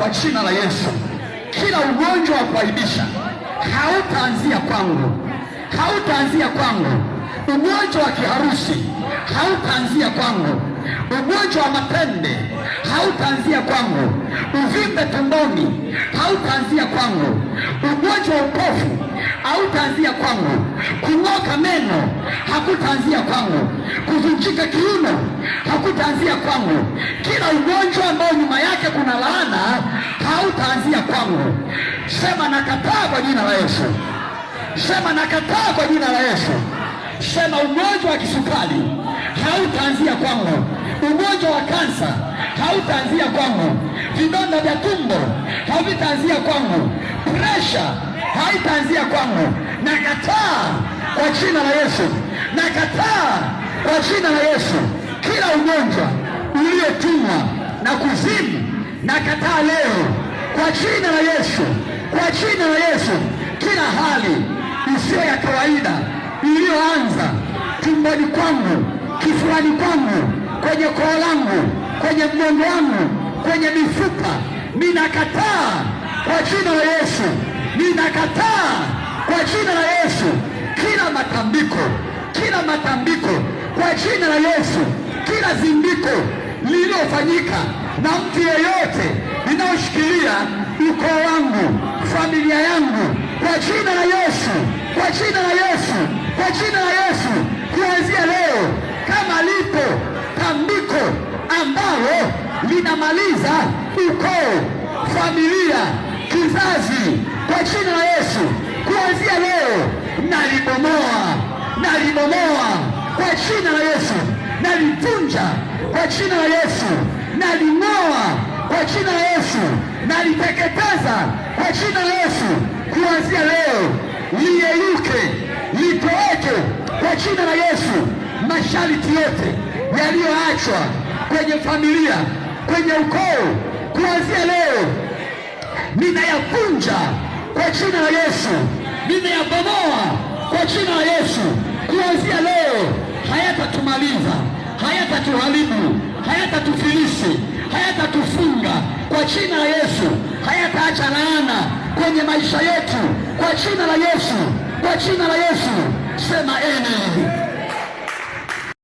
kwa jina la Yesu, kila ugonjwa wa kuaibisha hautaanzia kwangu, hautaanzia kwangu. Ugonjwa wa kiharusi hautaanzia kwangu. Ugonjwa wa matende hautaanzia kwangu. Uvimbe tumboni hautaanzia kwangu. Ugonjwa wa upofu hautaanzia kwangu. Kung'oka meno hakutaanzia kwangu. Kuvunjika kiuno hakutaanzia kwangu. Kila ugonjwa ambao nyuma yake kuna laana hautaanzia kwangu. Sema nakataa kwa jina la Yesu. Sema nakataa kwa jina la Yesu. Sema ugonjwa wa kisukari hautaanzia kwangu. Ugonjwa wa kansa hautaanzia kwangu. Vidonda vya tumbo havitaanzia kwangu. Presha haitaanzia kwangu. Nakataa kwa jina la Yesu. Nakataa kwa jina la Yesu. Kila ugonjwa uliotumwa na kuzimu nakataa leo kwa jina la Yesu. Kwa jina la Yesu. Kila hali isiyo ya kawaida iliyoanza tumboni kwangu, kifuani kwangu, kwenye koo langu, kwenye mgongo wangu, kwenye mifupa, ninakataa kwa jina la Yesu. Ninakataa kwa jina la Yesu. Kila matambiko kwa jina la Yesu. Kila zindiko lililofanyika na mtu yeyote linaloshikilia ukoo wangu, familia yangu, kwa jina la Yesu, kwa jina la Yesu, kwa jina la Yesu, kuanzia leo, kama lipo tambiko ambalo linamaliza ukoo, familia, kizazi, kwa jina la Yesu, kuanzia leo nalibomoa kwa jina la Yesu, nalivunja kwa jina la Yesu, naling'oa kwa jina la Yesu, naliteketeza kwa jina la Yesu. Kuanzia leo liyeyuke, litoweke kwa jina la Yesu. Masharti yote yaliyoachwa kwenye familia, kwenye ukoo, kuanzia leo ninayavunja kwa jina la Yesu, ninayabomoa kwa jina la Yesu. Kuanzia leo hayatatumaliza, hayatatuharibu, hayatatufilisi, hayatatufunga kwa jina la Yesu. Hayataacha laana kwenye maisha yetu kwa jina la Yesu, kwa jina la Yesu. Sema amen.